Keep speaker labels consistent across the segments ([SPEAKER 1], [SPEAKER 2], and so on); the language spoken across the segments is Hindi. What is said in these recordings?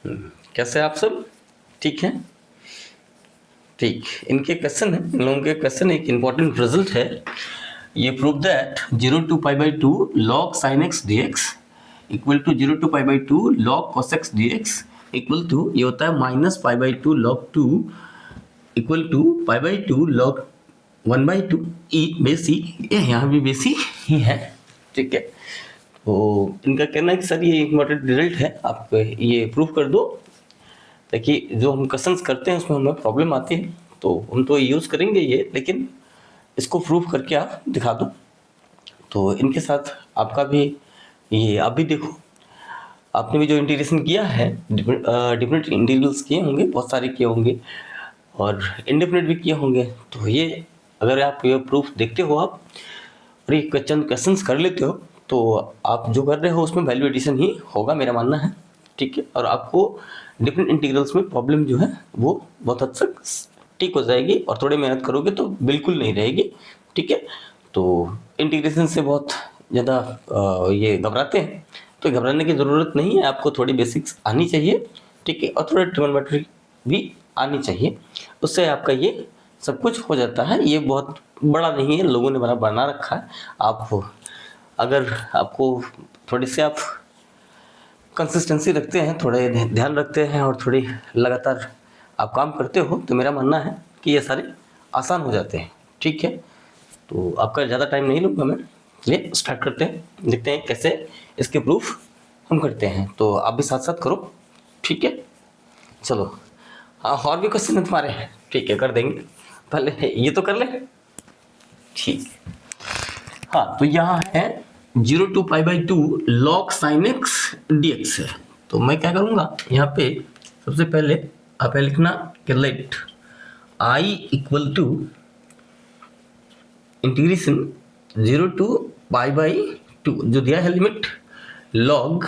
[SPEAKER 1] कैसे आप सब ठीक हैं? ठीक, इनके क्वेश्चन है, इन लोगों के क्वेश्चन एक इंपॉर्टेंट रिजल्ट है। ये prove that 0 to pi by 2 log sin x dx equal to 0 to pi by 2 log cos x dx equal to ये होता है minus pi by 2 log 2 equal to pi by 2 log 1 by 2 e बेसी। ये यहाँ भी बेसी ही है, ठीक है। तो इनका कहना है कि सर ये इंपॉर्टेंट रिजल्ट है, आप ये प्रूव कर दो। देखिए जो हम क्वेश्चंस करते हैं उसमें हमें प्रॉब्लम आती है, तो हम तो यूज़ करेंगे ये, लेकिन इसको प्रूव करके आप दिखा दो। तो इनके साथ आपका भी ये आप भी देखो, आपने भी जो इंटीग्रेशन किया है डिफरेंट इंटीग्रल्स किए होंगे, बहुत सारे किए होंगे और इंडेफिनिट भी किए होंगे। तो ये अगर आप ये प्रूफ देखते हो आप और ये क्वेश्चंस कर लेते हो, तो आप जो कर रहे हो उसमें वैल्यू एडिशन ही होगा, मेरा मानना है, ठीक है। और आपको डिफरेंट इंटीग्रल्स में प्रॉब्लम जो है वो बहुत हद तक ठीक हो जाएगी, और थोड़ी मेहनत करोगे तो बिल्कुल नहीं रहेगी, ठीक है। तो इंटीग्रेशन से बहुत ज़्यादा ये घबराते हैं, तो घबराने की ज़रूरत नहीं है, आपको थोड़ी बेसिक्स आनी चाहिए, ठीक है, और थोड़ा ट्रिग्नोमेट्री भी आनी चाहिए, उससे आपका ये सब कुछ हो जाता है। ये बहुत बड़ा नहीं है, लोगों ने बना रखा है। आप अगर आपको थोड़ी सी आप कंसिस्टेंसी रखते हैं, थोड़े ध्यान रखते हैं और थोड़ी लगातार आप काम करते हो, तो मेरा मानना है कि ये सारे आसान हो जाते हैं, ठीक है। तो आपका ज़्यादा टाइम नहीं लूँगा मैं, चलिए स्टार्ट करते हैं, देखते हैं कैसे इसके प्रूफ हम करते हैं। तो आप भी साथ साथ करो, ठीक है। चलो, हाँ और भी क्वेश्चन है तुम्हारे, ठीक है, कर देंगे, पहले ये तो कर ले, ठीक। हाँ, तो यहाँ है 0 to pi by 2 log sin x dx है। तो मैं क्या करूँगा, यहाँ पे सबसे पहले आप लिखना कि let I equal to integration 0 to pi by 2 जो दिया है limit log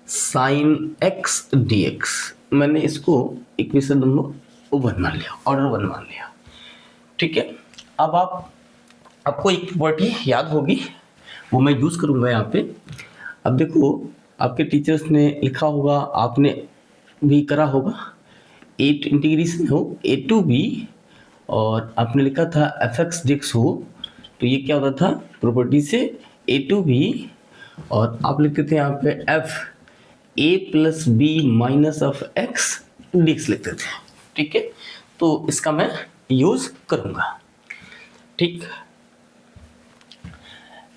[SPEAKER 1] sin x dx, मैंने इसको इक्वेशन नंबर 1 मान लिया, ऑर्डर 1 मान लिया, ठीक है। अब आपको एक प्रॉपर्टी याद होगी, वो मैं यूज़ करूँगा यहाँ पे। अब देखो, आपके टीचर्स ने लिखा होगा, आपने भी करा होगा, एट इंटीग्रेशन हो ए टू बी और आपने लिखा था एफ एक्स डिक्स हो, तो ये क्या होता था, प्रॉपर्टी से ए टू बी, और आप लिखते थे यहाँ पे F A plus B minus of X dx लिखते थे, ठीक है। तो इसका मैं यूज़ करूँगा, ठीक।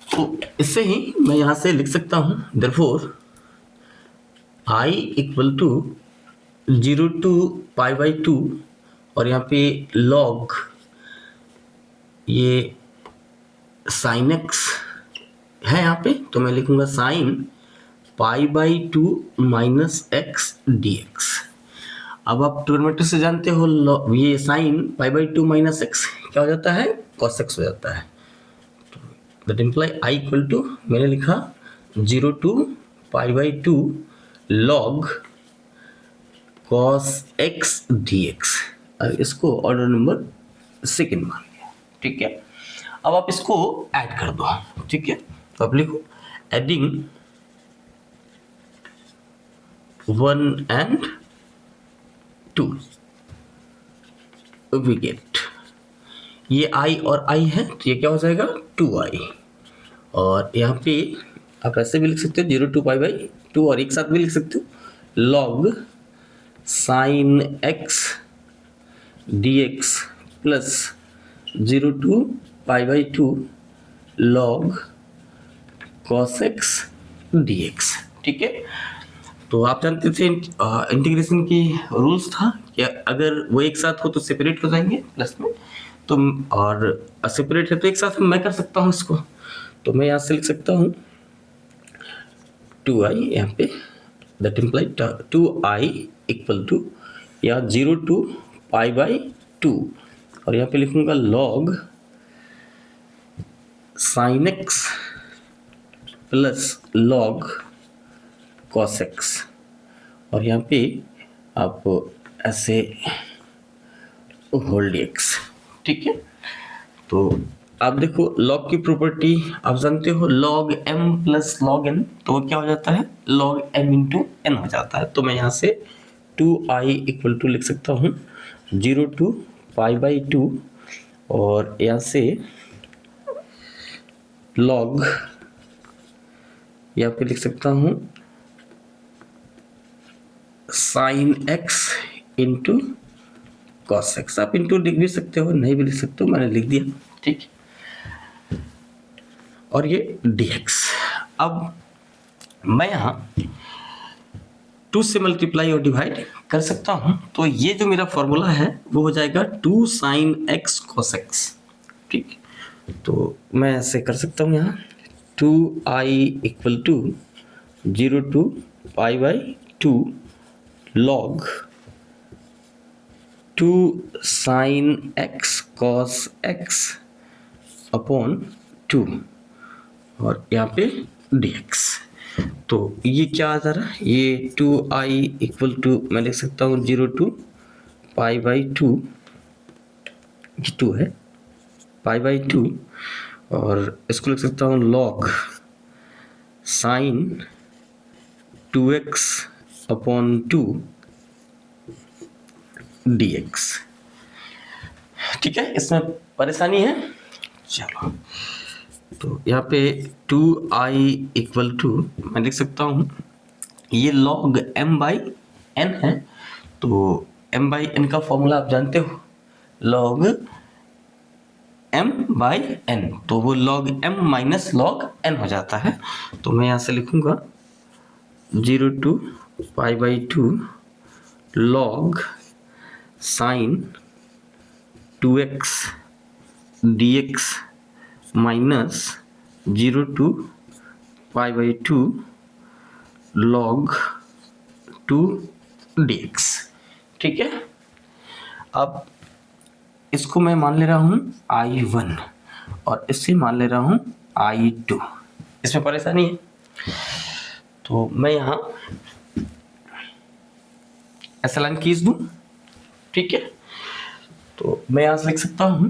[SPEAKER 1] तो इससे ही मैं यहाँ से लिख सकता हूँ, therefore I equal to 0 to pi by 2 और यहाँ पे log ये sin x है यहाँ पे, तो मैं लिखूँगा sin pi by 2 minus x d x. अब आप ट्रिग्नोमेट्री से जानते हो, ये sin pi by 2 minus x क्या हो जाता है, cos x हो जाता है। That imply I equal to, मैंने लिखा 0 to pi by 2 log cos x dx, और इसको ऑर्डर नंबर 2 मान लिया, ठीक है। अब आप इसको ऐड कर दो, ठीक है। तो आप लिखो एडिंग 1 and 2 वी गेट, ये I और I है, तो ये क्या हो जाएगा 2I, और यहाँ पे आप ऐसे भी लिख सकते हो 0 to पाई बाई 2, और एक साथ भी लिख सकते हो log sin x dx plus 0 to pi by 2 log cos x dx, ठीक है। तो आप जानते थे इंटीग्रेशन की रूल्स था कि अगर वो एक साथ हो तो सेपरेट हो जाएंगे प्लस में, तो और सेपरेट है तो एक साथ मैं कर सकता हूँ इसको, तो मैं यहाँ से लिख सकता हूँ 2i यहाँ पे, that imply 2i equal to या 0 to पाई बाई 2, और यहाँ पे लिखूंगा log sin x plus log cos x, और यहाँ पे आप ऐसे होल्ड x, ठीक है। तो आप देखो लॉग की प्रॉपर्टी आप जानते हो, log m plus log n, तो वो क्या हो जाता है log m इंटू n हो जाता है। तो मैं यहाँ से 2i इक्वल टू लिख सकता हूँ 0 टू पाई बाई 2, और यहाँ से log यहाँ पे लिख सकता हूँ sine x into cos x। आप इंटू लिख भी सकते हो, नहीं भी लिख सकते हो, मैंने लिख दिया, ठीक। और ये dx। अब मैं यहाँ 2 से मल्टीप्लाई और डिवाइड कर सकता हूँ, तो ये जो मेरा फॉर्मूला है वो हो जाएगा 2 साइन x cos x, ठीक। तो मैं ऐसे कर सकता हूँ यहाँ 2i equal to 0 to pi by 2 log 2 sine x cos x upon 2 और यहाँ पे dx। तो ये क्या आ जा रहा है, ये 2i इक्वल टू मैं लिख सकता हूँ 0 टू पाई बाई 2, 2 है पाई बाई 2, और इसको लिख सकता हूँ log sine 2x upon 2 dx, ठीक है। इसमें परेशानी है, चलो। तो यहाँ पे 2i इक्वल टू मैं लिख सकता हूँ, ये log m बाई n है, तो m बाई n का फॉर्मूला आप जानते हो, log m बाई n, तो वो log m minus log n हो जाता है। तो मैं यहाँ से लिखूँगा 0 to pi by 2 log sine 2x dx minus 0 to pi by 2 log 2 dx, ठीक है। अब इसको मैं मान ले रहा हूँ I1 और इससे मान ले रहा हूँ I2, इसमें परेशानी है। तो मैं यहाँ ऐसा लाइन खींच दूँ, ठीक है। तो मैं यहाँ से लिख सकता हूँ,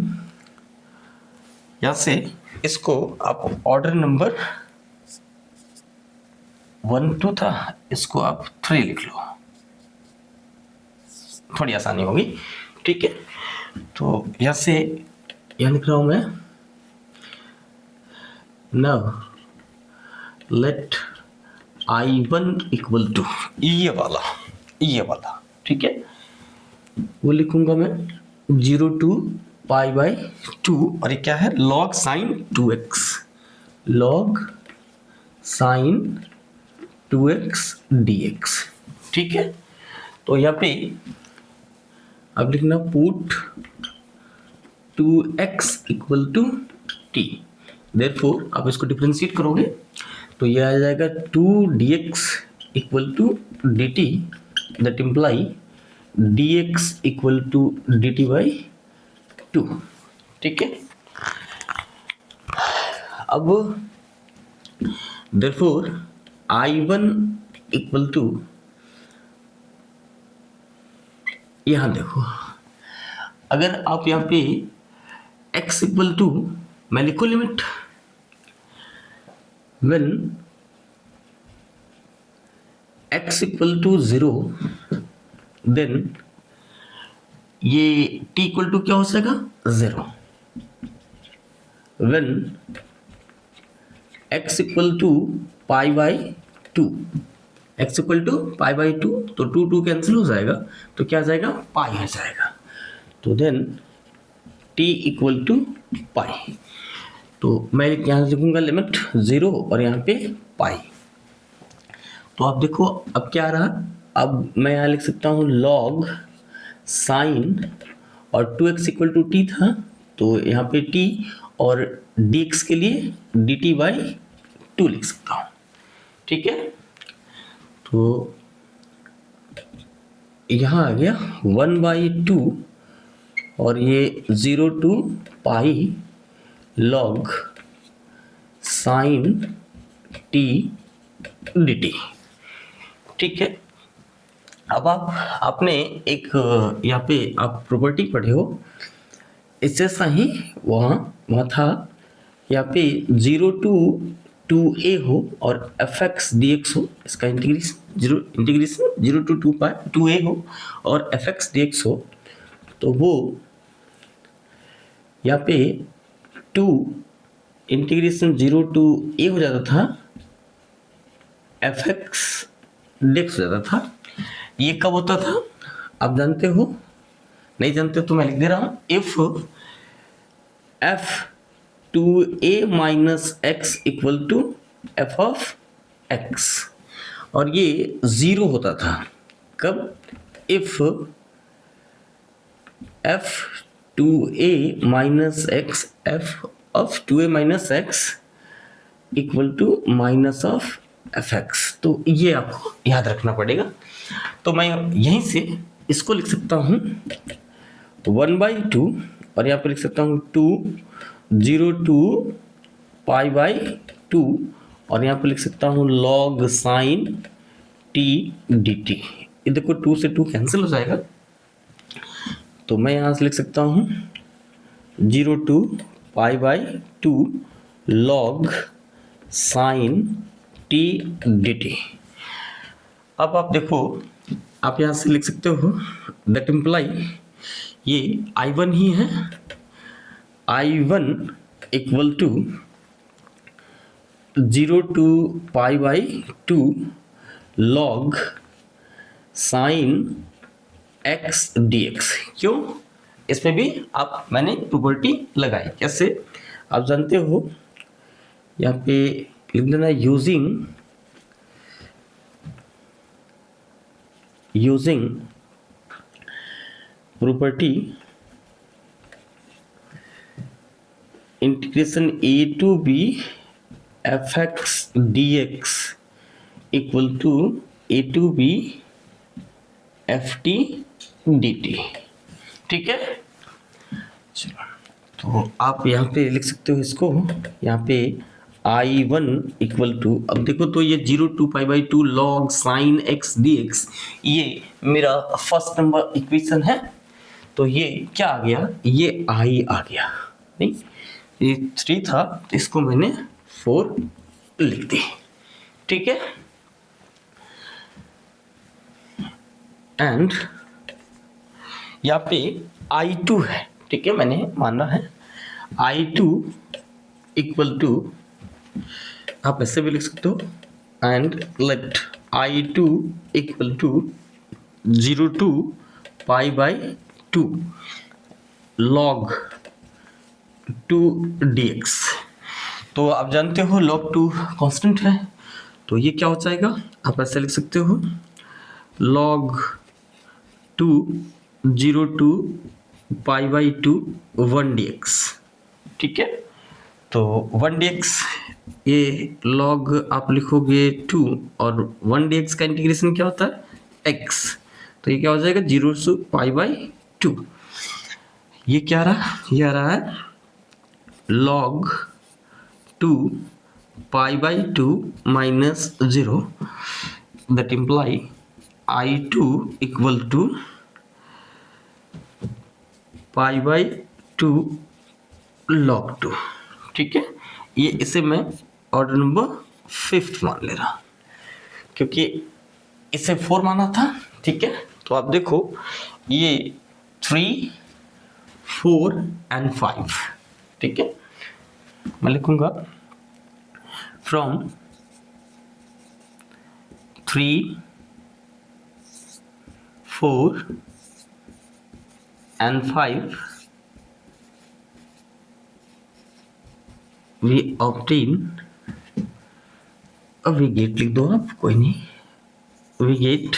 [SPEAKER 1] यहाँ से इसको आप ऑर्डर नंबर 1 2 था, इसको आप 3 लिख लो, थोड़ी आसानी होगी, ठीक है। तो यहाँ से यहाँ लिख रहा हूँ मैं, now let I1 equal to ये वाला, ठीक है, वो लिखूंगा मैं 0 टू पाई बाई 2, और ये क्या है log sine 2x, log sine 2x dx, ठीक है। तो यहाँ पे अब लिखना put 2x equal to t, therefore आप इसको डिफरेंशिएट करोगे तो ये आ जाएगा 2 dx equal to dt, that imply dx equal to dt by 2, ठीक है। अब therefore I1 इक्वल टू, यहां देखो अगर आप यहाँ पे x इक्वल टू मैं लिखूं limit when x equal to 0, then ये t इक्वल टू क्या हो जाएगा 0, when x equal to pi by 2, x equal to pi by 2, तो 2 2 कैंसिल हो जाएगा, तो क्या आ जाएगा पाई आ जाएगा, तो देन t इक्वल टू पाई। तो मैं यहाँ लिखूंगा लिमिट 0 और यहाँ पे पाई। तो आप देखो अब क्या आ रहा, अब मैं यहाँ लिख सकता हूँ log साइन, और 2x इक्वल टू टी था, तो यहाँ पे t और dx के लिए dt बाई 2 लिख सकता हूँ, ठीक है। तो यहाँ आ गया 1 बाई 2 और ये 0 to pi log sine t dt, ठीक है। अब आपने एक यहाँ पे आप प्रॉपर्टी पढ़े हो, इससे सही वहाँ था यहाँ पे 0 to 2a हो और fx dx हो, इसका इंटीग्रेशन 0 to 2a हो और fx dx हो, तो वो यहाँ पे 2 इंटीग्रेशन 0 to a हो जाता था, fx dx हो जाता था। ये कब होता था आप जानते हो? नहीं जानते तो मैं लिख दे रहा हूँ, if f 2a minus x equal to f of x, और ये 0 होता था कब? If f 2a minus x f of 2a minus x equal to minus of fx। तो ये आपको याद रखना पड़ेगा। तो मैं यहीं से इसको लिख सकता हूँ 1/2 और यहाँ पर लिख सकता हूँ 0 to π/2 और यहाँ पर लिख सकता हूँ log sin t dt। ये देखो 2 से 2 कैंसिल हो जाएगा, तो मैं यहाँ से लिख सकता हूँ 0 to π/2 log sin t dt। अब आप देखो, आप यहाँ से लिख सकते हो दैट इम्प्लाई ये I1 ही है, I1 equal to 0 to π/2 log sin x dx। क्यों? इसमें भी मैंने प्रॉपर्टी लगाई। कैसे आप जानते हो? यहाँ पे लिख देना using property integration a to b fx dx equal to a to b ft dt। ठीक है, चलो तो आप यहाँ पे लिख सकते हो इसको, यहाँ पे I1 इक्वल टू, अब देखो तो ये 0 to π/2 log sin x dx ये मेरा फर्स्ट नंबर इक्वेशन है, तो ये क्या आ गया? ये I आ गया। नहीं, ये 3 था तो इसको मैंने 4 लिख दी। ठीक है, एंड यहाँ पे I2 है। ठीक है, मैंने माना है I2 इक्वल टू, आप ऐसे भी लिख सकते हो, and let I2 equal to 0 to π/2 log 2 dx। तो आप जानते हो log 2 कांस्टेंट है, तो ये क्या हो जाएगा? आप ऐसे लिख सकते हो log 2 0 to π/2 1 dx। ठीक है, तो 1 dx ये log आप लिखोगे 2 और 1 dx का इंटीग्रेशन क्या होता है? x। तो ये क्या हो जाएगा? 0 to π/2। ये क्या रहा? ये आ रहा है log 2 π/2 minus 0, that imply I2 equal to π/2 log 2। ठीक है, ये इसे मैं ऑर्डर नंबर 5 मान ले रहा, क्योंकि इसे 4 माना था। ठीक है, तो आप देखो ये 3 4 and 5। ठीक है, मैं लिखूंगा from 3 4 and 5 we obtain, we get लिख दो आप, कोई नहीं, we get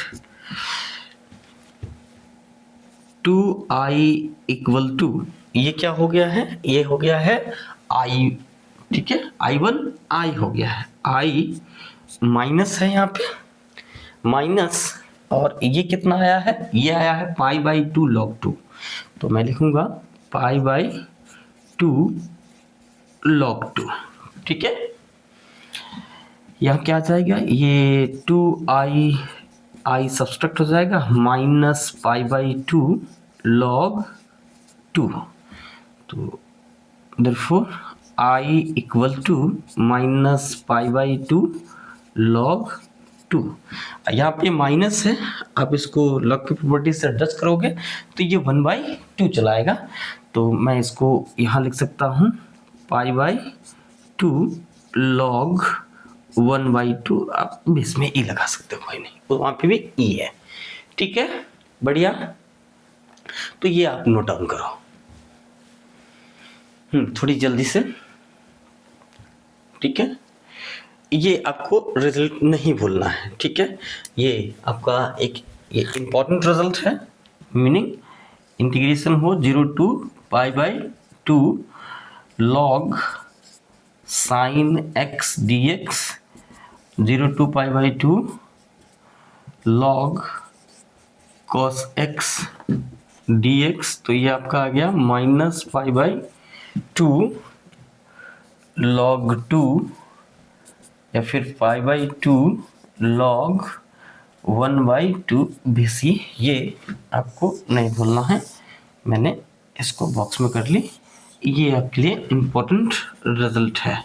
[SPEAKER 1] 2i equal to, ये क्या हो गया है? ये हो गया है i। ठीक है, I1 i हो गया है, i माइनस है यहाँ पे माइनस, और ये कितना आया है? ये आया है π/2 log 2। तो मैं लिखूंगा π/2 log 2। ठीक है, यहाँ क्या आ जाएगा? ये 2i सब्सट्रैक्ट हो जाएगा, माइनस π/2 log 2। तो therefore I equal to minus pi by two log 2। यहाँ पे माइनस है, आप इसको लॉग की प्रॉपर्टी से एडजस्ट करोगे तो ये 1/2 चलाएगा। तो मैं इसको यहाँ लिख सकता हूँ पाई बाई 2 लॉग 1/2। आप बीच में ई लगा सकते हो, कोई नहीं, तो वहाँ पे भी ई है। ठीक है, बढ़िया। तो ये आप नोट डाउन करो थोड़ी जल्दी से। ठीक है, ये आपको रिजल्ट नहीं भूलना है। ठीक है, ये आपका एक ये इम्पॉर्टेंट रिजल्ट है। मीनिंग इंटीग्रेशन हो 0 to pi by 2 log sine x d x, 0 to pi by 2 log cos x d x. तो ये आपका आ गया माइनस पाई बाई 2 लॉग 2 या फिर पाई बाई 2 लॉग 1/2 BC। ये आपको नहीं भूलना है, मैंने इसको बॉक्स में कर ली। ये आपके लिए इम्पोर्टेंट रिजल्ट है,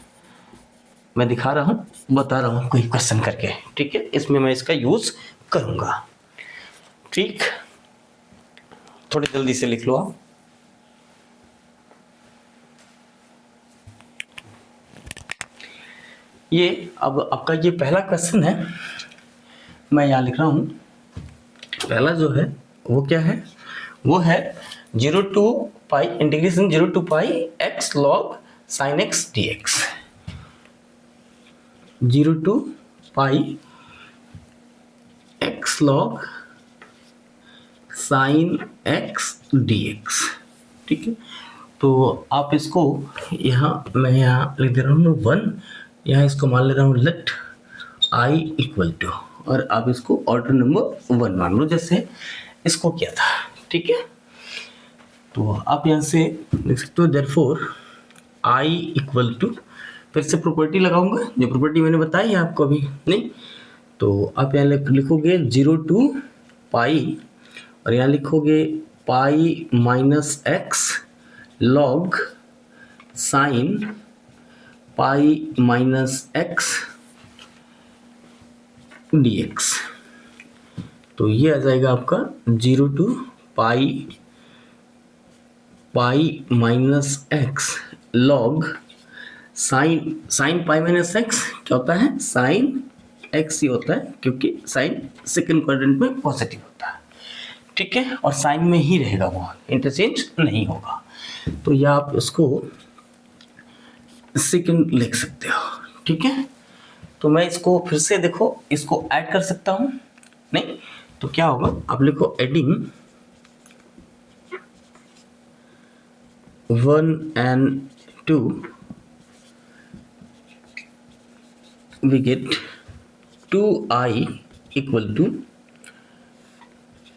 [SPEAKER 1] मैं दिखा रहा हूँ, बता रहा हूँ कोई क्वेश्चन करके। ठीक है, इसमें मैं इसका यूज करूँगा। ठीक, थोड़ी जल्दी से लिख लो आप। ये अब आपका ये पहला क्वेश्चन है, मैं यहाँ लिख रहा हूँ। पहला जो है वो क्या है, वो है 0 to pi integration 0 to pi x log sine x d x. 0 to pi x log sine x d x. ठीक है, तो आप इसको यहाँ मैं यहाँ लिख दे रहा हूँ 1, यहाँ इसको मान ले रहा हूँ लेट आई इक्वल टू, और आप इसको ऑर्डर नंबर 1 मान लो, जैसे इसको किया था। ठीक है, तो आप यहाँ से लिख सकते हो देयरफॉर आई इक्वल टू, फिर से प्रॉपर्टी लगाऊंगा, जो प्रॉपर्टी मैंने बताई है आपको अभी नहीं। तो आप यहाँ लिखोगे 0 टू पाई, और यहाँ लिखोगे pi minus x log sine pi minus x d x. तो ये आ जाएगा आपका 0 to pi minus x log sine pi minus x क्या होता है, साइन एक्स ही होता है, क्योंकि साइन सेकंड क्वाड्रेंट में पॉजिटिव होता है। ठीक है, और साइन में ही रहेगा, वो इंटरचेंज नहीं होगा। तो ये आप इसको सेकंड लिख सकते हो। ठीक है, तो मैं इसको फिर से देखो, इसको ऐड कर सकता हूँ नहीं, तो क्या होगा, आप लिखो adding 1 and 2 we get 2i equal to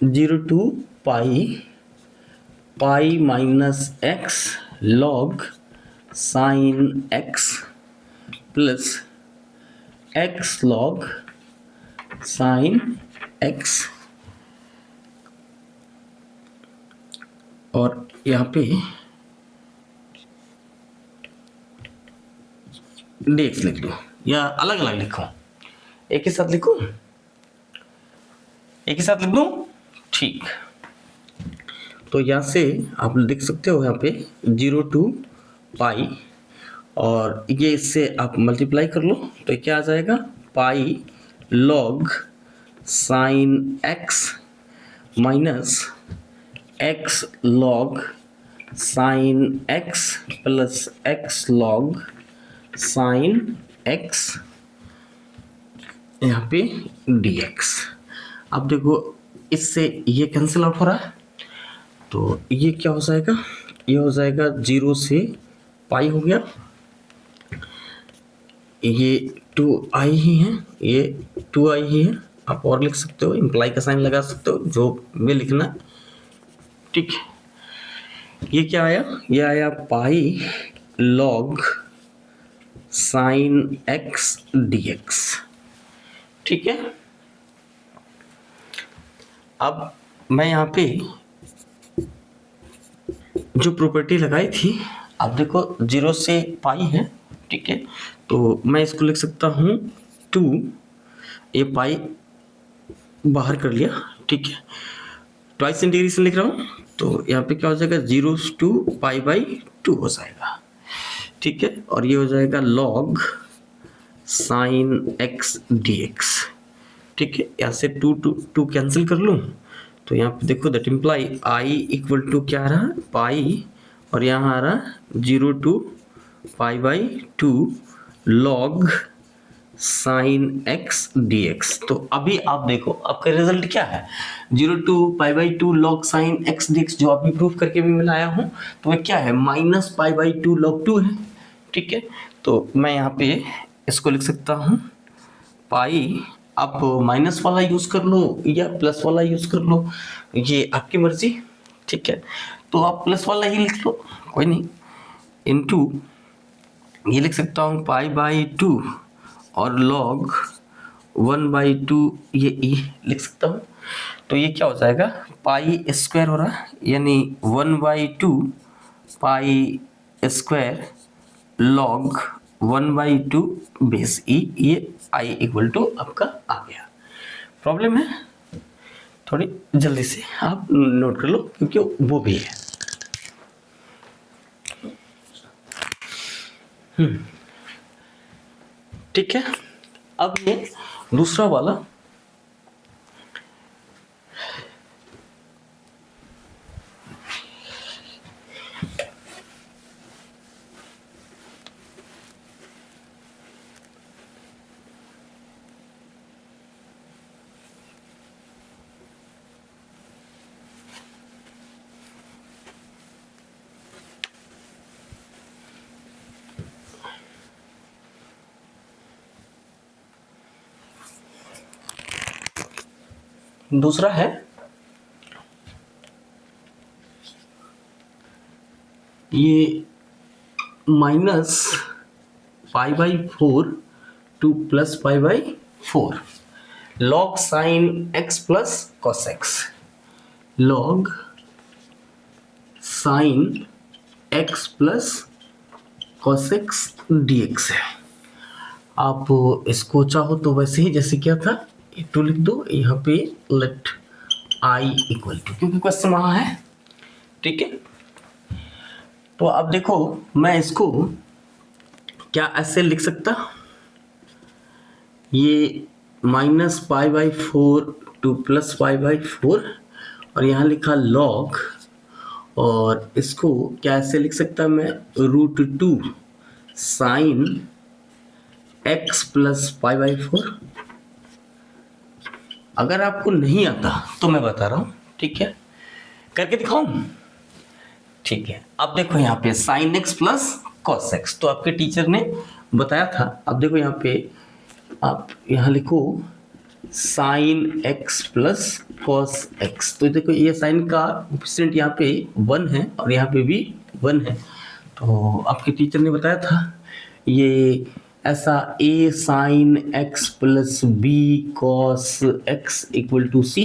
[SPEAKER 1] 0 to pi minus x log sin x plus x log sin x, और यहाँ पे dx लिख लो, या अलग अलग लिखो, एक ही साथ लिखो, एक ही साथ लिख दो। ठीक, तो यहाँ से आप लिख सकते हो यहाँ पे 0 टू पाई, और ये इससे आप मल्टीप्लाई कर लो, तो क्या आ जाएगा, pi log sine x minus x log sine x plus x log sine x यहाँ पे dx। अब देखो इससे ये कैंसिल आउट हो रहा है, तो ये क्या हो जाएगा, ये हो जाएगा 0 से पाई हो गया, ये 2i ही है, ये 2i ही है। आप और लिख सकते हो, इम्प्लाई का साइन लगा सकते हो, जो भी लिखना। ठीक है, ये क्या आया, ये आया pi log sine x dx। ठीक है, अब मैं यहाँ पे जो प्रॉपर्टी लगाई थी, अब देखो 0 से पाई है, ठीक है, तो मैं इसको लिख सकता हूँ 2, ये पाई बाहर कर लिया, ठीक है, ट्वाइस इंटीग्रेशन लिख रहा हूँ, तो यहाँ पे क्या हो जाएगा 0 to π/2 हो जाएगा, ठीक है, और ये हो जाएगा log sin x dx, ठीक है, यहाँ से 2 कैंसिल कर लूँ, तो यहाँ पे देखो that imply i equal to क्या आ रहा है पाई, और यहाँ आ रहा 0 to π/2 log sin x dx। तो अभी आप देखो आपका रिजल्ट क्या है, 0 to π/2 log sin x dx, जो अभी प्रूफ करके भी मैं लाया हूँ, तो वह क्या है -π/2 log 2 है, ठीक है, तो मैं यहाँ पे इसको लिख सकता हूँ पाई, आप माइनस वाला यूज कर लो या प्लस वाला यूज कर लो, ये आपकी मर्जी, ठीक है, तो आप प्लस वाला ही लिख लो, कोई नहीं, इनटू ये लिख सकता हूँ π/2 और log 1/2 ये ई लिख सकता हूँ, तो ये क्या हो जाएगा पाई स्क्वायर हो रहा है, यानी 1/2 पाई स्क्वायर log 1/2 बेस ई, ये आई इक्वल टू आपका आ गया। प्रॉब्लम है थोड़ी, जल्दी से आप नोट कर लो क्योंकि वो भी है। ठीक है, अब ये दूसरा वाला दूसरा है ये -π/4 to +π/4 log sin x plus cos x, log sin x plus cos x dx है। आप इसको चाहो तो वैसे ही जैसे क्या था 2 लिख दो, यहाँ पे लेट i इक्वल टू, क्योंकि क्वेश्चन वहाँ है, ठीक है, तो अब देखो मैं इसको क्या ऐसे लिख सकता, ये -π/4 टू +π/4 और यहाँ लिखा log, और इसको क्या ऐसे लिख सकता मैं √2 sin x प्लस π/4। अगर आपको नहीं आता तो मैं बता रहा हूँ, ठीक है, करके दिखाऊं, ठीक है, अब देखो यहाँ पे sin x plus cos x, तो आपके टीचर ने बताया था। अब देखो यहाँ पे आप यहाँ लिखो sin x plus cos x, तो देखो ये sin का कोएफिशिएंट यहाँ पे 1 है और यहाँ पे भी 1 है, तो आपके टीचर ने बताया था ये ऐसा a sin x plus b cos x equal to c,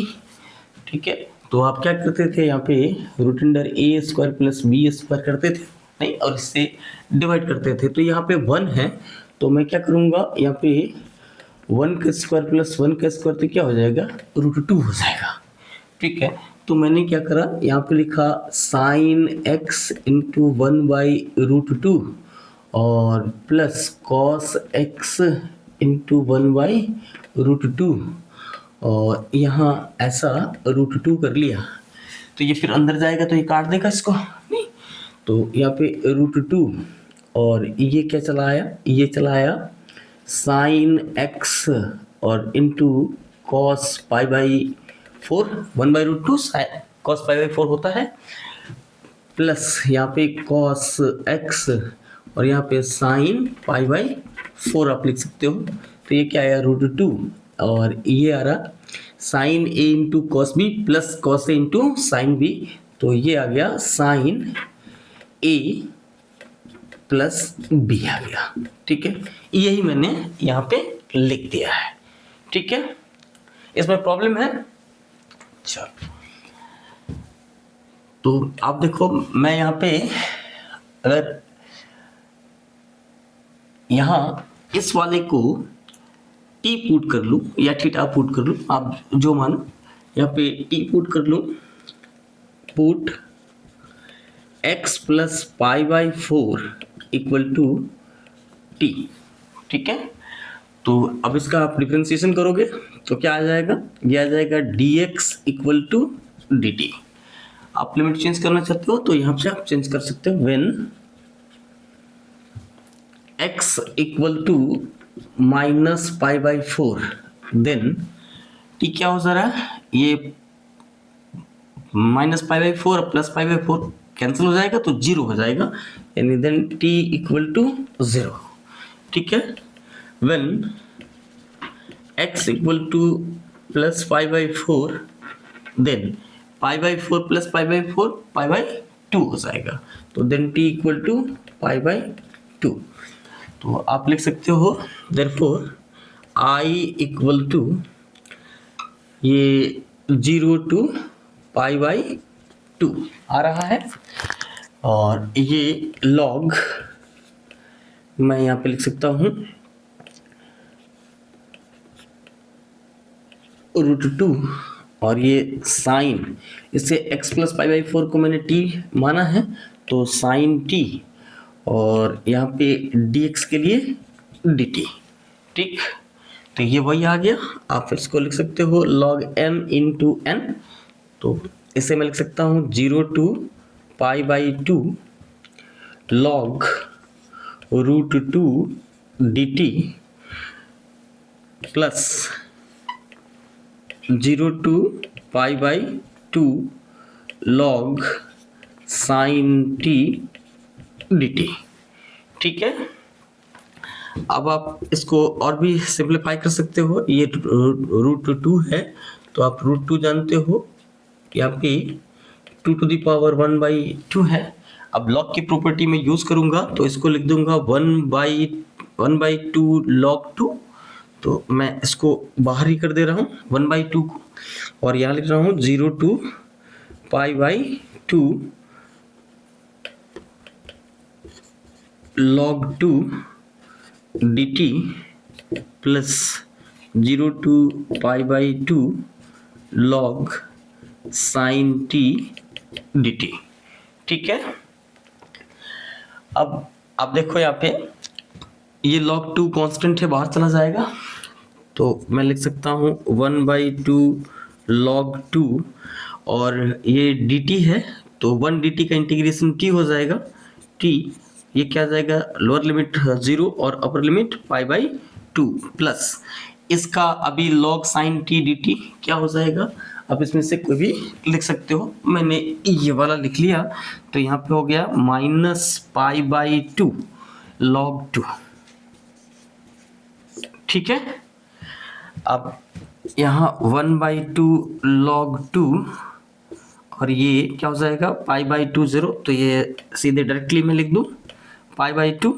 [SPEAKER 1] ठीक है, तो आप क्या करते थे यहाँ पे root under a square plus b square करते थे, नहीं, और इससे डिवाइड करते थे, तो यहाँ पे 1 है, तो मैं क्या करूँगा यहाँ पे 1 का स्क्वायर प्लस 1 का स्क्वायर, तो क्या हो जाएगा √2 हो जाएगा, ठीक है, तो मैंने क्या करा यहाँ पे लिखा sin x इंटू 1/√2 और प्लस cos x इंटू 1/√2 और यहाँ ऐसा √2 कर लिया, तो ये फिर अंदर जाएगा तो ये काट देगा इसको, नहीं, तो यहाँ पे √2 और ये क्या चला आया, ये चला आया sin x और इंटू cos π/4, 1/√2 cos π/4 होता है, प्लस यहाँ पे cos x और यहाँ पे sin π/4 आप लिख सकते हो, तो ये क्या आया √2 और ये आ रहा sin a into cos b plus cos a into sin b, तो ये आ गया sin a प्लस b आ गया, ठीक है, यही मैंने यहाँ पे लिख दिया है, ठीक है, इसमें प्रॉब्लम है, चलो तो आप देखो, मैं यहाँ पे अगर यहाँ इस वाले को टी पुट कर लूँ या थीटा पुट कर लूँ, आप जो मानो, यहाँ पे टी पुट कर लूँ, put x plus pi by 4 equal to t, ठीक है। तो अब इसका आप डिफरेंशिएशन करोगे तो क्या आ जाएगा, ये आ जाएगा dx इक्वल टू dt। आप लिमिट चेंज करना चाहते हो तो यहाँ से आप चेंज कर सकते हो, when x equal to minus pi by 4 then t क्या हो जा रहा है, ये minus pi by 4 plus pi by 4 cancel हो जाएगा तो 0 हो जाएगा, यानी देन t इक्वल टू 0, ठीक है। When x equal to plus pi by 4 then pi by 4 plus pi by 4 pi by 2 हो जाएगा, तो then t equal to pi by 2। तो आप लिख सकते हो देयरफॉर I इक्वल टू ये 0 टू पाई बाई 2 आ रहा है, और ये लॉग मैं यहाँ पे लिख सकता हूँ √2, और ये साइन, इससे x प्लस पाई बाई 4 को मैंने t माना है तो साइन t, और यहाँ पे dx के लिए dt, ठीक। तो ये वही आ गया, आप इसको लिख सकते हो log m इंटू n, तो इसे मैं लिख सकता हूँ 0 to pi by 2 log √2 dt plus 0 to pi by 2 log sine t dt, ठीक है। अब आप इसको और भी सिंप्लीफाई कर सकते हो, ये √2 है तो आप √2 जानते हो, यहाँ पे 2 टू द पावर 1/2 है। अब लॉग की प्रॉपर्टी में यूज करूंगा तो इसको लिख दूंगा 1/2 log 2, तो मैं इसको बाहर ही कर दे रहा हूँ 1/2 को, और यहाँ लिख रहा हूँ 0 to pi by 2 log 2 dt plus 0 to pi by 2 log sine t dt, ठीक है। अब आप देखो यहाँ पे ये log 2 कांस्टेंट है, बाहर चला जाएगा, तो मैं लिख सकता हूँ 1/2 log 2, और ये dt है तो 1 dt का इंटीग्रेशन t हो जाएगा, t ये क्या जाएगा, लोअर लिमिट 0 और upper limit pi by 2 plus इसका अभी log साइन t dt क्या हो जाएगा, आप इसमें से कोई भी लिख सकते हो, मैंने ये वाला लिख लिया, तो यहाँ पे हो गया माइनस पाई बाई 2 log 2, ठीक है। अब यहाँ 1/2 log 2, और ये क्या हो जाएगा पाई बाई 2 0, तो ये सीधे डायरेक्टली मैं लिख दूँ पाई बाई 2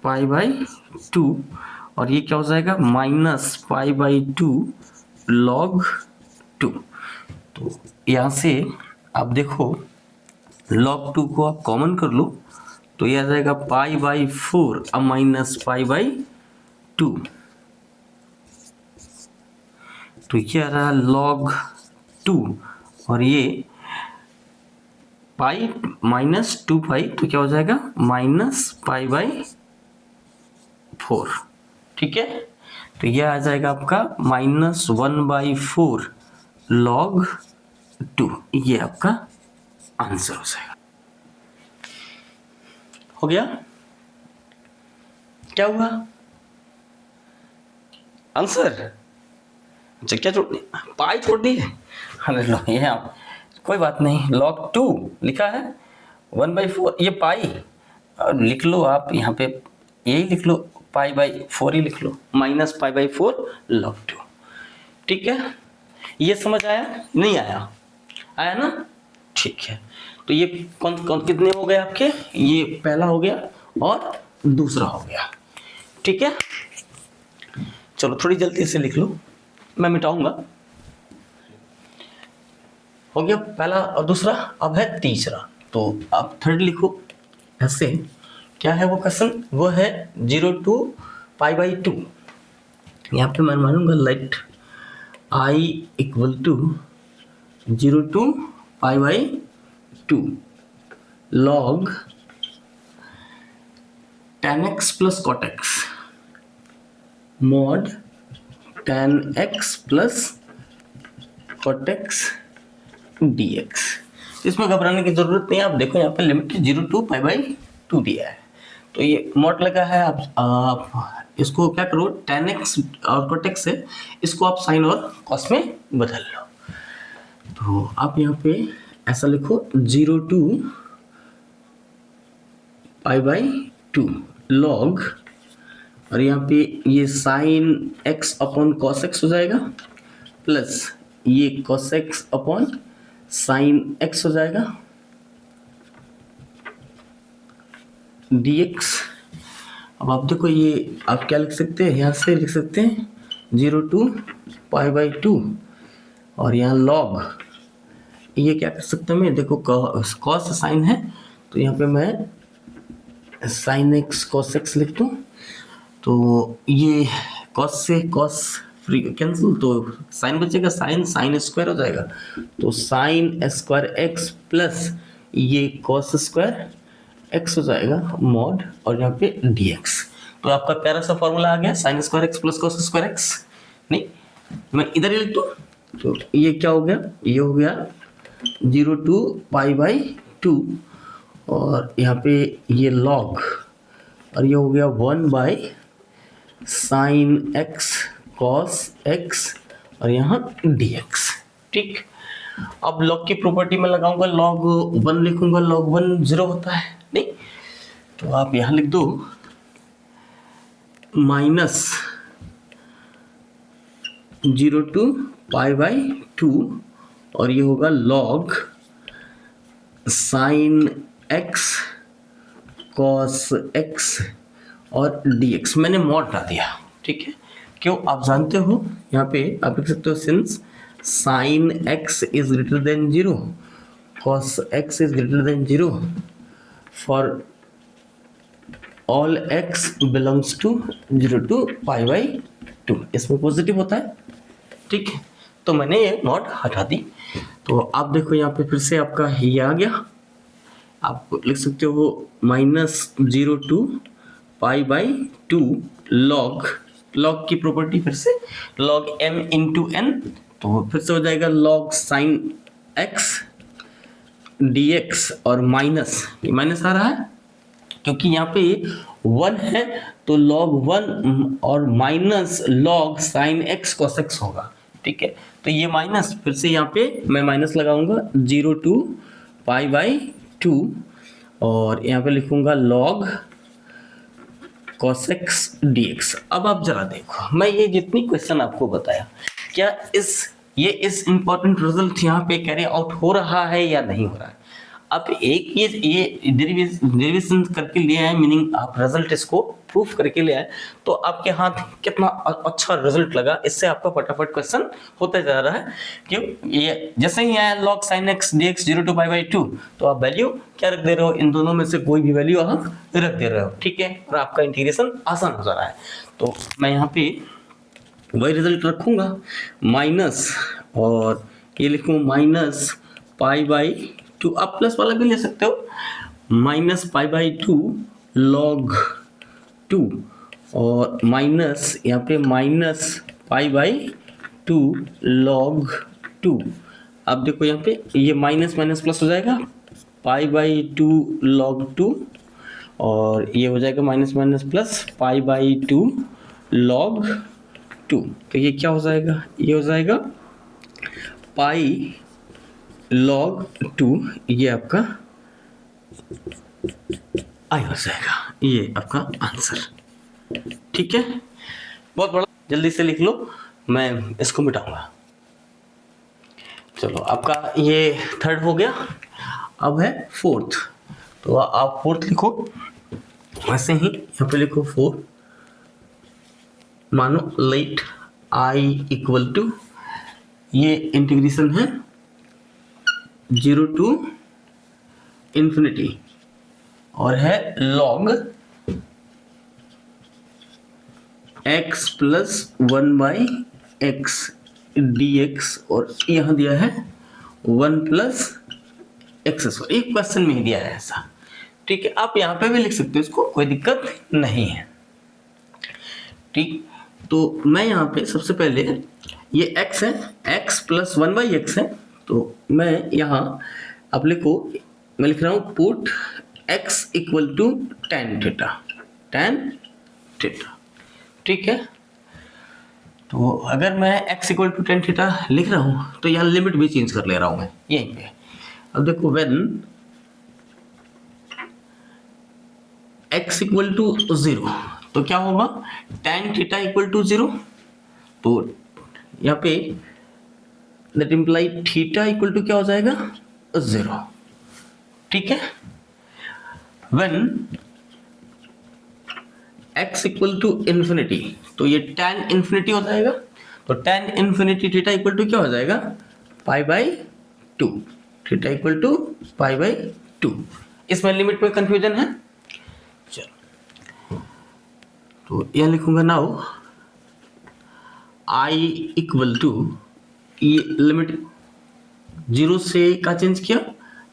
[SPEAKER 1] पाई बाई 2, और ये क्या हो जाएगा माइनस पाई बाई 2 log 2। तो यहाँ से आप देखो log 2 को आप कॉमन कर लो तो ये आ जाएगा पाई बाई 4 अब माइनस पाई बाई 2, तो ये आ रहा है log 2, और ये पाई माइनस 2 पाई, तो क्या हो जाएगा माइनस पाई बाई 4, ठीक है। तो ये आ जाएगा आपका -1/4 log 2, ये आपका आंसर हो जाएगा। हो गया, क्या हुआ आंसर, अच्छा क्या छोड़ पाई छोड़ दी है, अरे लो ये आप कोई बात नहीं, log 2 लिखा है 1/4, ये पाई लिख लो आप, यहाँ पे यही लिख लो पाई बाई 4 ही लिख लो, माइनस पाई बाई 4 log 2, ठीक है। ये समझ आया, नहीं आया, आया ना, ठीक है। तो ये कौन कितने हो गए आपके, ये पहला हो गया और दूसरा हो गया, ठीक है। चलो थोड़ी जल्दी से लिख लो, मैं मिटाऊंगा। हो गया पहला और दूसरा, अब है तीसरा। तो आप थर्ड लिखो ऐसे। क्या है वो क्वेश्चन? वो है 0 to π/2। यहाँ पे मैं मानूंगा let I equal to 0 to π/2 log tan x plus cot x mod tan x plus cot x dx। इसमें घबराने की जरूरत नहीं है। आप देखो यहाँ पे लिमिट 0 to π/2 दिया है, तो ये मॉड लगा है। आप इसको क्या करो, tan x और cot x है, इसको आप साइन और कॉस में बदल लो। तो आप यहाँ पे ऐसा लिखो 0 to π/2 log, और यहाँ पे ये sine x upon cos x हो जाएगा, प्लस ये cos x upon sine x हो जाएगा dx। अब आप देखो ये आप क्या लिख सकते हैं, यहाँ से लिख सकते हैं 0 to π/2 और यहाँ log, ये क्या कर सकता हूँ मैं, देखो cos साइन है तो यहाँ पे मैं साइन x cos x लिख दूँ। तो ये cos से cos फ्री कैंसिल, तो साइन बचेगा, साइन स्क्वायर हो जाएगा, तो साइन स्क्वायर x प्लस ये cos स्क्वायर x हो जाएगा मॉड, और यहाँ पे dx। तो आपका प्यारा सा फॉर्मूला आ गया, sine square x plus cos square x। नहीं, मैं इधर ही लिख दूँ, तो ये क्या हो गया, ये हो गया 0 to π/2 और यहाँ पे ये log, और ये हो गया 1 साइन x cos x और यहाँ dx। ठीक, अब log की प्रॉपर्टी में लगाऊंगा, log 1 लिखूंगा, log 1 0 होता है नहीं, तो आप यहाँ लिख दो माइनस 0 to π/2 और ये होगा log sine x cos x और dx। मैंने मॉड हटा दिया, ठीक है, क्यों आप जानते हो, यहाँ पे आप लिख सकते हो since sine x is greater than 0 cos x is greater than 0 for all x belongs to 0 to π/2, इसमें पॉजिटिव होता है। ठीक है, तो मैंने ये मॉड हटा दी। तो आप देखो यहाँ पे फिर से आपका ये आ गया, आप लिख सकते हो माइनस 0 to π/2 log की प्रॉपर्टी फिर से log m इंटू n, तो फिर से हो जाएगा log साइन x dx और माइनस, ये माइनस आ रहा है क्योंकि यहाँ पे 1 है, तो log 1 और minus log sine x cos x होगा। ठीक है, तो ये माइनस, फिर से यहाँ पे मैं माइनस लगाऊंगा 0 to π/2 और यहाँ पे लिखूंगा log cos x dx। अब आप जरा देखो, मैं ये जितनी क्वेश्चन आपको बताया, क्या इस इंपॉर्टेंट रिजल्ट यहाँ पे कैरी आउट हो रहा है या नहीं हो रहा है? अब एक ये डेरिवेशन करके ले आए, मीनिंग आप रिजल्ट इसको प्रूफ करके ले आए, तो आपके हाथ कितना अच्छा रिजल्ट लगा, इससे आपका फटाफट क्वेश्चन होता जा रहा है। क्यों? ये जैसे ही आया log sin x dx 0 to π/2, तो आप वैल्यू क्या रख दे रहे हो, इन दोनों में से कोई भी वैल्यू आप रख दे रहे हो। ठीक है, और आपका इंटीग्रेशन आसान हो जा रहा है। तो मैं यहाँ पे वही रिजल्ट रखूंगा माइनस, और ये लिखूँ माइनस π/2, आप प्लस वाला भी ले सकते हो, माइनस π/2 log 2 और माइनस यहाँ पे माइनस π/2 log 2। अब देखो यहाँ पे ये माइनस माइनस प्लस हो जाएगा, π/2 log 2 और ये हो जाएगा माइनस माइनस प्लस π/2 log 2। तो ये क्या हो जाएगा, ये हो जाएगा पाई log 2, ये आपका आई हो जाएगा, ये आपका आंसर। ठीक है, बहुत बड़ा, जल्दी से लिख लो, मैं इसको मिटाऊंगा। चलो, आपका ये थर्ड हो गया, अब है फोर्थ। तो आप फोर्थ लिखो, ऐसे ही यहाँ पे लिखो 4, मानो लेट i इक्वल टू, ये इंटीग्रेशन है 0 टू इन्फिनिटी और है log x plus 1/x dx और यहाँ दिया है 1 प्लस एक्स स्क्वायर, एक क्वेश्चन में ही दिया है ऐसा। ठीक है, आप यहाँ पे भी लिख सकते हो, इसको कोई दिक्कत नहीं है। ठीक, तो मैं यहाँ पे सबसे पहले ये x है, x प्लस 1/x है, तो मैं यहाँ आप लिखो, मैं लिख रहा हूँ put x equal to tan theta. ठीक है, तो अगर मैं x equal to tan theta लिख रहा हूँ तो यहाँ लिमिट भी चेंज कर ले रहा हूँ मैं यहीं पे। अब देखो व्हेन x इक्वल टू 0 तो क्या होगा, tan थीटा इक्वल टू 0, तो यहाँ पे that imply theta equal to क्या हो जाएगा 0। ठीक है, when x equal to infinity तो ये tan इन्फिनिटी हो जाएगा, तो tan infinity theta equal to क्या हो जाएगा π/2, थीटा इक्वल टू π/2। इसमें लिमिट में कंफ्यूजन है, चलो तो यह लिखूंगा नाउ i इक्वल टू, ये लिमिट 0 से का चेंज किया,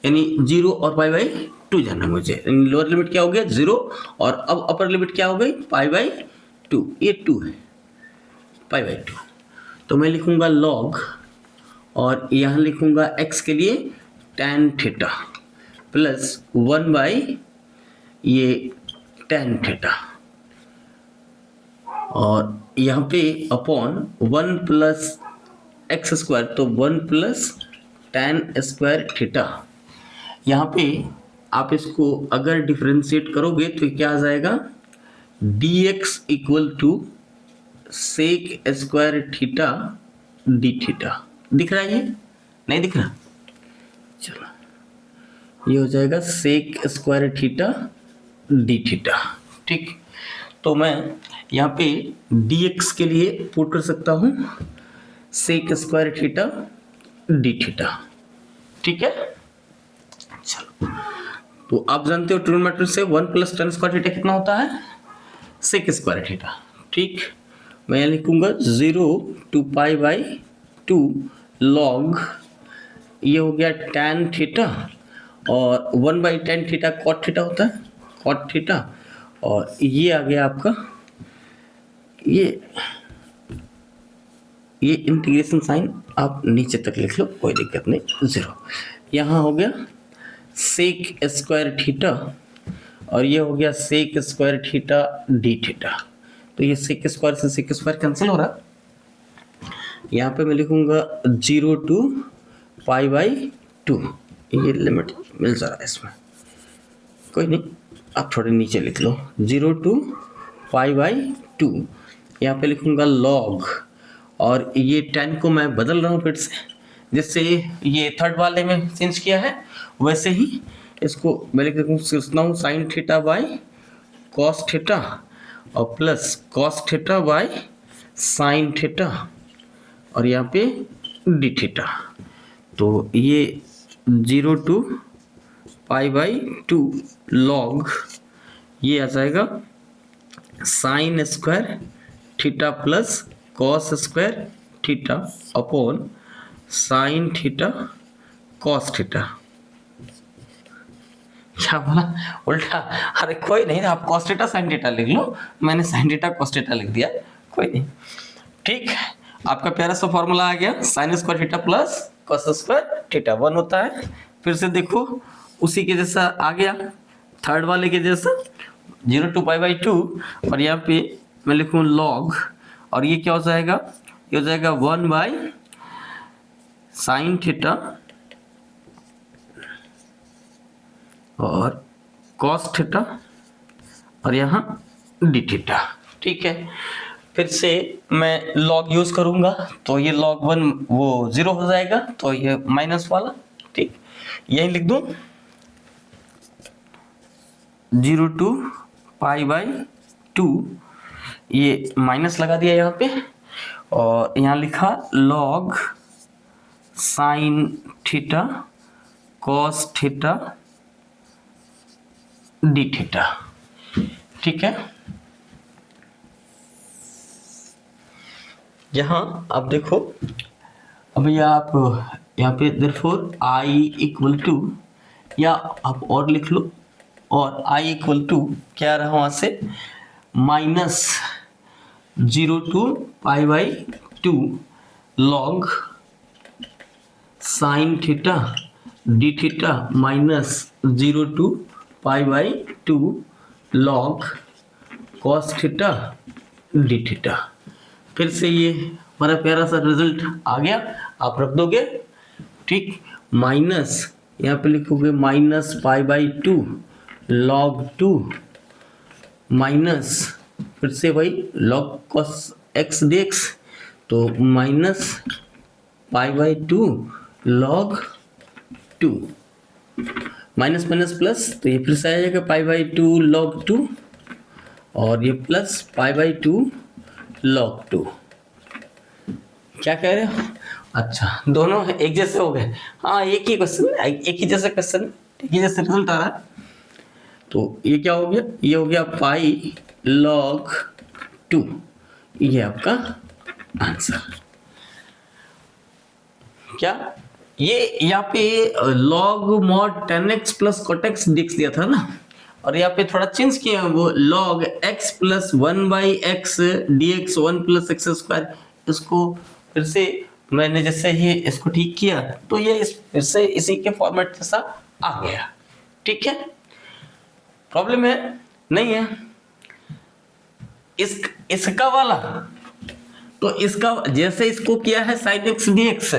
[SPEAKER 1] यानी 0 और π/2 जाना मुझे, लोअर लिमिट क्या हो गया 0 और अब अपर लिमिट क्या हो गई π/2, ये 2 है π/2, तो मैं लिखूंगा log और यहाँ लिखूंगा x के लिए tan थीटा प्लस 1 ये tan थीटा और यहाँ पे अपॉन 1 प्लस एक्स स्क्वायर, तो 1 प्लस tan स्क्वायर थीटा। यहाँ पे आप इसको अगर डिफरेंशिएट करोगे तो क्या आ जाएगा dx equal to sec square theta d theta. दिख रहा है ये, नहीं दिख रहा, चलो ये हो जाएगा sec square theta d theta. ठीक, तो मैं यहाँ पे dx के लिए पुट कर सकता हूँ sec square theta d theta. ठीक है, चलो तो आप जानते हो ट्रिग्नोमेट्री से 1 प्लस tan स्क्वायर थीटा कितना होता है सेक स्क्वायर थीटा। ठीक, मैं यहाँ लिखूंगा 0 टू π/2 log, ये हो गया tan थीटा और 1/tan थीटा cot थीटा होता है, cot थीटा, और ये आ गया आपका ये इंटीग्रेशन साइन आप नीचे तक लिख लो, कोई दिक्कत नहीं, 0। यहाँ हो गया सेक स्क्वायर थीटा और ये हो गया sec square theta d theta, तो ये सेक स्क्वायर से सेक स्क्वायर कैंसिल हो रहा है। यहाँ पे मैं लिखूंगा 0 टू π/2, ये लिमिट मिल जा रहा है इसमें, कोई नहीं, आप थोड़े नीचे लिख लो 0 टू π/2। यहाँ पे लिखूंगा log और ये tan को मैं बदल रहा हूँ फिर से, जिससे ये थर्ड वाले में चेंज किया है वैसे ही इसको मैं लिख सकता हूँ sine theta by cos theta और plus cos theta by sine theta और यहाँ पे डी थीटा, तो ये 0 टू π/2 log ये आ जाएगा sine square theta plus cos square theta upon sine theta cos theta. क्या बोला उल्टा, अरे कोई नहीं, आप कॉस थीटा साइन थीटा लिख लो, मैंने साइन थीटा कॉस थीटा लिख दिया, कोई नहीं। ठीक, आपका प्यारा सा फॉर्मूला आ गया, sine square theta plus cos square theta 1 होता है। फिर से देखो उसी के जैसा आ गया, थर्ड वाले के जैसा 0 टू π/2 और यहाँ पे मैं लिखूँ log और ये क्या हो जाएगा, ये हो जाएगा 1 साइन थीटा और कॉस थीटा और यहाँ डी थीटा। ठीक है, फिर से मैं log यूज करूंगा तो ये log 1 वो 0 हो जाएगा, तो ये माइनस वाला, ठीक, यही लिख दूं 0 टू π/2, ये माइनस लगा दिया यहाँ पे और यहाँ लिखा log sine theta cos theta d theta. ठीक है, यहां आप देखो, अभी आप यहाँ पे देयरफॉर आई इक्वल टू, या आप और लिख लो, और आई इक्वल टू क्या रहा वहां से, minus 0 to π/2 log sine theta d theta minus 0 to π/2 log cos theta d theta. फिर से ये हमारा प्यारा सा रिजल्ट आ गया, आप रख दोगे। ठीक, माइनस यहाँ पे लिखोगे माइनस π/2 log 2 माइनस फिर से वही log cos x dx, तो minus π/2 log 2, minus minus plus, तो ये फिर से आ जाएगा π/2 log 2, और ये प्लस π/2 log 2। क्या कह रहे हो? अच्छा, दोनों एक जैसे हो गए। हाँ, एक ही क्वेश्चन, एक ही जैसा क्वेश्चन, एक ही जैसे रिजल्ट आ रहा है। तो ये क्या हो गया, ये हो गया पाई log 2, ये आपका आंसर। क्या ये यहाँ पे log mod 10x plus cotx dx दिया था ना, और यहाँ पे थोड़ा चेंज किया, वो log x plus 1/x dx 1 plus x square, इसको फिर से मैंने जैसे ही इसको ठीक किया तो ये फिर से इसी के फॉर्मेट जैसा आ गया। ठीक है, प्रॉब्लम है नहीं है इसका वाला, तो इसका जैसे इसको किया है sin x dx,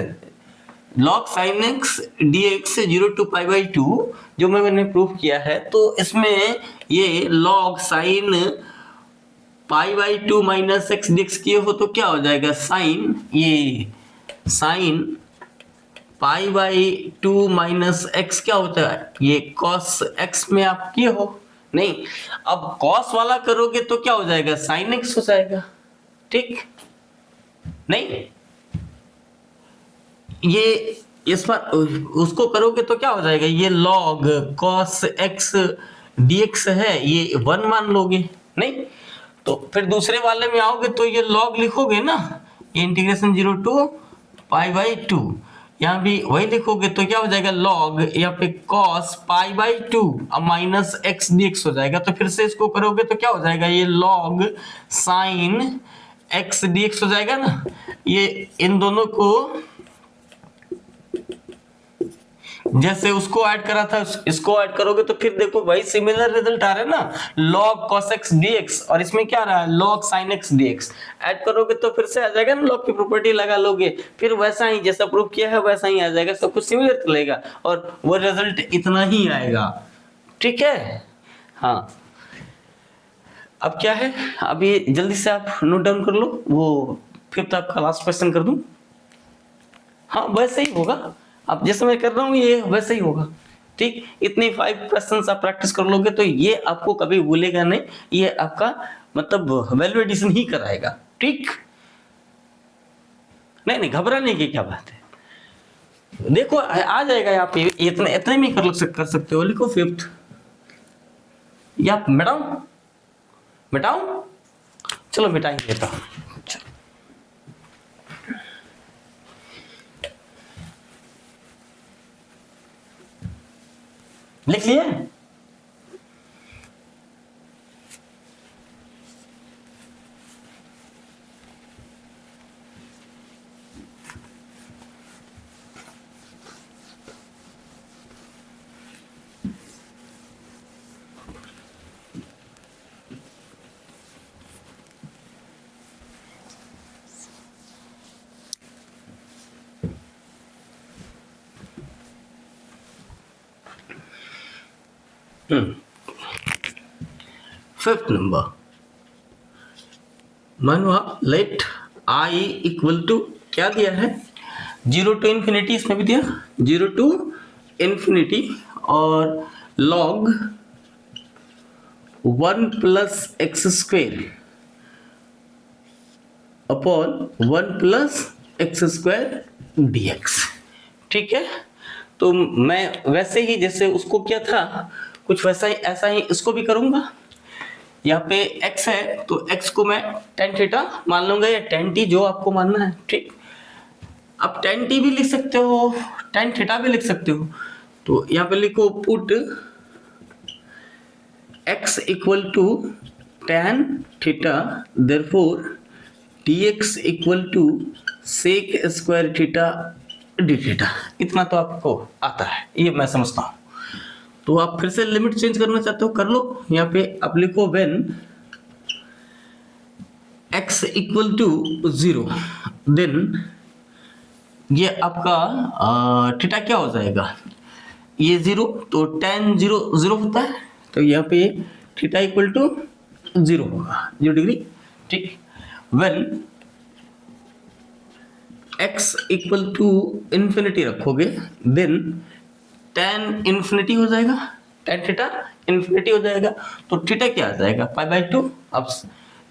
[SPEAKER 1] log sin x dx 0 to π/2 जो मैंने प्रूफ किया है, तो इसमें ये log sin π/2 minus x dx किए हो तो क्या हो जाएगा, साइन ये साइन π/2 माइनस x क्या होता है, ये cos x में आप किए हो नहीं, अब cos वाला करोगे तो क्या हो जाएगा, sin x हो जाएगा। ठीक नहीं, ये इस पर उसको करोगे तो क्या हो जाएगा, ये log cos x dx है, ये 1 मान लोगे नहीं, तो फिर दूसरे वाले में आओगे तो ये log लिखोगे ना, ये इंटीग्रेशन 0 to π/2, यहाँ भी वही लिखोगे तो क्या हो जाएगा, log यहाँ पे cos π/2 अब माइनस x dx हो जाएगा, तो फिर से इसको करोगे तो क्या हो जाएगा, ये log sin x dx हो जाएगा ना। ये इन दोनों को जैसे उसको ऐड करा था इसको ऐड करोगे तो फिर देखो वही सिमिलर रिजल्ट आ रहा है ना, log cos x dx, और इसमें क्या रहा है, log sin x dx, add करोगे तो फिर से आ जाएगा ना, log की प्रॉपर्टी लगा लोगे, फिर वैसा ही जैसा प्रूफ किया है वैसा ही आ जाएगा, सब कुछ सिमिलर चलेगा और वो रिजल्ट इतना ही आएगा। ठीक है, हाँ, अब क्या है, अब ये जल्दी से आप नोट डाउन कर लो, वो फिफ्थ आपका लास्ट क्वेश्चन कर दूं। हाँ, वैसे ही होगा, अब जैसे मैं कर रहा हूँ ये वैसे ही होगा। ठीक, इतने 5 क्वेश्चंस आप प्रैक्टिस कर लोगे तो ये आपको कभी भूलेगा नहीं, ये आपका मतलब वैल्यू एडिशन ही कराएगा। ठीक, नहीं घबराने की क्या बात है, देखो आ जाएगा, आप इतने में कर सकते हो। लिखो फिफ्थ, या मिटाऊं, चलो मिटा ही देता हूं। लिख लिया, फिफ्थ नंबर, मानो लेट आई इक्वल टू क्या दिया है, 0 to इन्फिनिटी, इसमें भी दिया 0 to इन्फिनिटी, और log 1 plus x square upon 1 plus x square dx। ठीक है, तो मैं वैसे ही जैसे उसको किया था कुछ वैसा ही ऐसा ही इसको भी करूंगा। यहाँ पे x है तो x को मैं tan थीटा मान लूंगा या tan t जो आपको मानना है, ठीक। अब tan t भी लिख सकते हो, tan थीटा भी लिख सकते हो। तो यहाँ पे लिखो put x equal to tan theta, therefore dx equal to sec square theta d theta. इतना तो आपको आता है, ये मैं समझता हूँ। तो आप फिर से लिमिट चेंज करना चाहते हो कर लो। यहाँ पे आप लिखो when x equal to 0 then ये आपका थीटा क्या हो जाएगा, ये 0 तो tan 0 0 होता है, तो यहाँ पे थीटा इक्वल टू 0 होगा, 0 डिग्री, ठीक। When x equal to infinity रखोगे देन tan इन्फिनिटी हो जाएगा, tan थीटा इन्फिनिटी हो जाएगा, तो थीटा क्या आ जाएगा पाई बाई 2। आप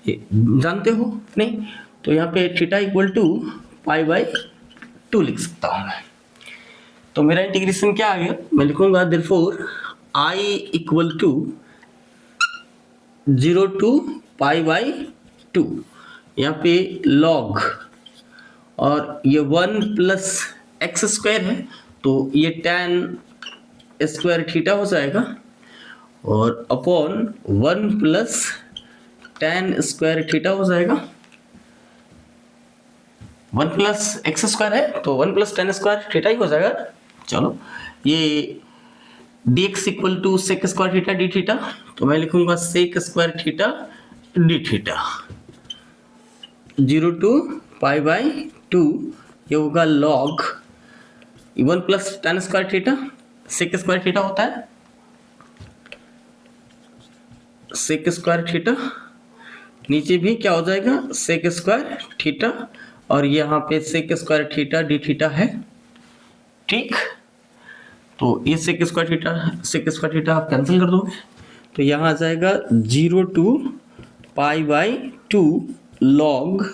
[SPEAKER 1] जानते हो नहीं, तो यहाँ पे theta equal to pi by 2 लिख सकता हूँ मैं। तो मेरा इंटीग्रेशन क्या आ गया, मैं लिखूंगा therefore I equal to 0 to pi by 2, यहाँ पे लॉग और ये 1 प्लस एक्स स्क्वायर है तो ये tan स्क्वायर थीटा हो जाएगा और upon 1 plus tan square theta हो जाएगा। 1 प्लस एक्स स्क्वायर है तो 1 प्लस tan स्क्वायर थीटा ही हो जाएगा। चलो ये dx equal to sec square theta d theta, तो मैं लिखूंगा sec square theta d theta 0 to pi by 2, ये होगा log 1 plus tan square theta, sec square theta होता है सेक स्क्वायर थीटा, नीचे भी क्या हो जाएगा सेक स्क्वायर थीटा, और यहाँ पे sec square theta d theta है, ठीक। तो ये सेक स्क्वायर थीटा आप कैंसिल कर दोगे, तो यहाँ आ जाएगा 0 to pi by 2 log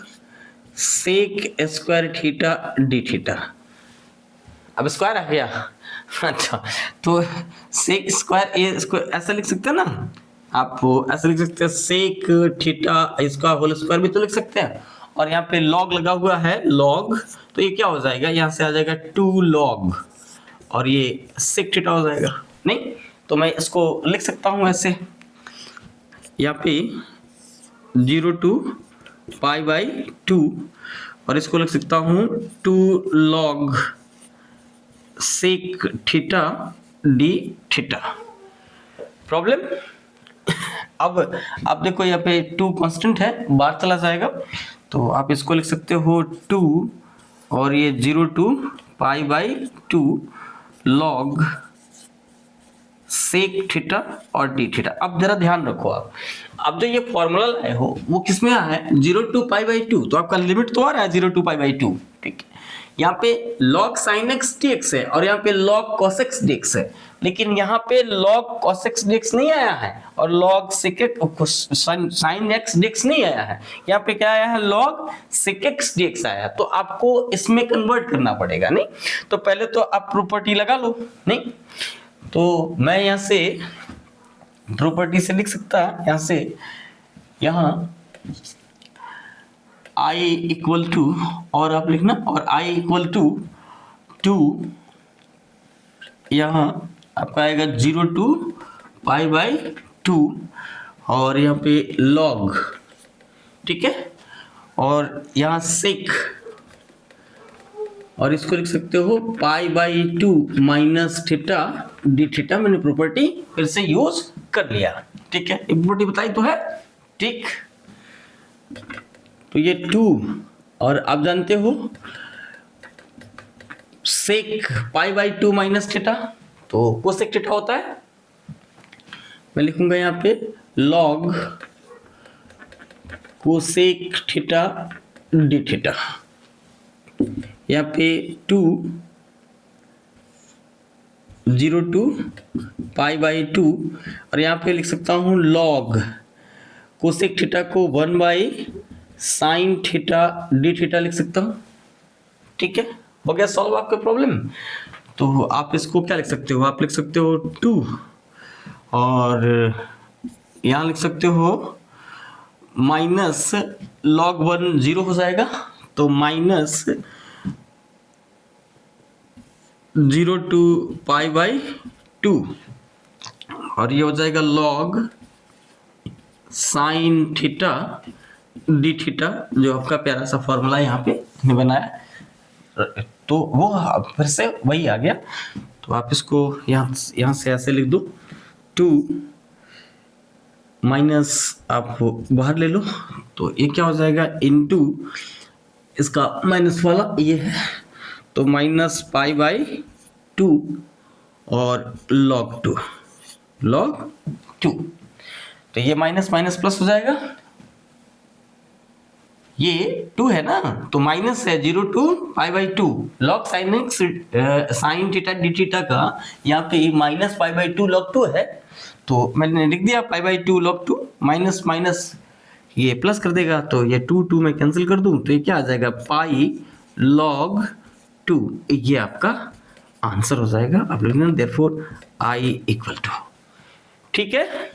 [SPEAKER 1] sec square theta d theta. अब स्क्वायर आ गया, अच्छा तो सेक स्क्वायर ये इसको ऐसा लिख सकते हैं ना, आप ऐसा लिख सकते हैं सेक थीटा इसका होल स्क्वायर भी तो लिख सकते हैं, और यहाँ पे लॉग लगा हुआ है लॉग, तो ये क्या हो जाएगा यहाँ से आ जाएगा 2 लॉग और ये सेक थीटा हो जाएगा। नहीं तो मैं इसको लिख सकता हूँ ऐसे, यहाँ पे 0 टू पाई बाई 2 और इसको लिख सकता हूँ 2 log sec theta d theta. Problem अब आप देखो यहाँ पे 2 कांस्टेंट है, बाहर चला जाएगा, तो आप इसको लिख सकते हो 2 और ये 0 to pi by 2 log sec theta और डी थीटा। अब जरा ध्यान रखो आप, अब जो ये फॉर्मूला लाए हो वो किसमें आया है 0 टू पाई बाई 2, तो आपका लिमिट तो आ रहा है 0 टू पाई बाई 2, ठीक है। यहाँ पे log sin x dx है और यहाँ पे log cos x dx है, लेकिन यहाँ पे log cos x dx नहीं आया है और log sec sin x dx नहीं आया है, यहाँ पे क्या आया है log sec x dx आया है। तो आपको इसमें कन्वर्ट करना पड़ेगा, नहीं तो पहले तो आप प्रॉपर्टी लगा लो, नहीं तो मैं यहाँ से प्रॉपर्टी से लिख सकता, यहाँ से यहाँ I इक्वल टू और आप लिखना और I इक्वल टू 2, यहाँ आपका आएगा 0 टू पाई बाई 2 और यहाँ पे लॉग, ठीक है, और यहाँ सेक और इसको लिख सकते हो पाई by 2 minus theta d theta. मैंने प्रॉपर्टी फिर से यूज कर लिया, ठीक है, प्रॉपर्टी बताई तो है, ठीक। तो ये 2 और आप जानते हो सेक पाई बाई 2 माइनस थीटा, तो कोसेक थीटा होता है। मैं लिखूंगा यहाँ पे log cosec theta d theta, यहाँ पे 2 0 टू पाई बाई 2 और यहाँ पे लिख सकता हूँ लॉग कोसेक थीटा को 1 by sine theta d theta लिख सकता हूँ, ठीक है। हो गया सॉल्व आपका प्रॉब्लम। तो आप इसको क्या लिख सकते हो, आप लिख सकते हो 2 और यहाँ लिख सकते हो माइनस log 1 0 हो जाएगा, तो माइनस 0 to पाई बाई 2 और ये हो जाएगा log sine theta d theta, जो आपका प्यारा सा फॉर्मूला यहाँ पे हमने बनाया, तो वो फिर से वही आ गया। तो आप इसको यहाँ से ऐसे लिख दो, 2 माइनस आप बाहर ले लो, तो ये क्या हो जाएगा इनटू इसका माइनस वाला ये है, तो माइनस पाई बाई 2 और log 2, तो ये माइनस माइनस प्लस हो जाएगा, ये 2 है ना, तो माइनस है 0 to pi by 2 log sine theta d theta का यहाँ पे माइनस पाई बाई 2 log 2 है, तो मैंने लिख दिया पाई बाई 2 log 2, माइनस माइनस ये प्लस कर देगा, तो ये 2 मैं कैंसिल कर दूं, तो ये क्या आ जाएगा पाई log 2, ये आपका आंसर हो जाएगा। अब लिखना देयरफॉर I = 2, ठीक है।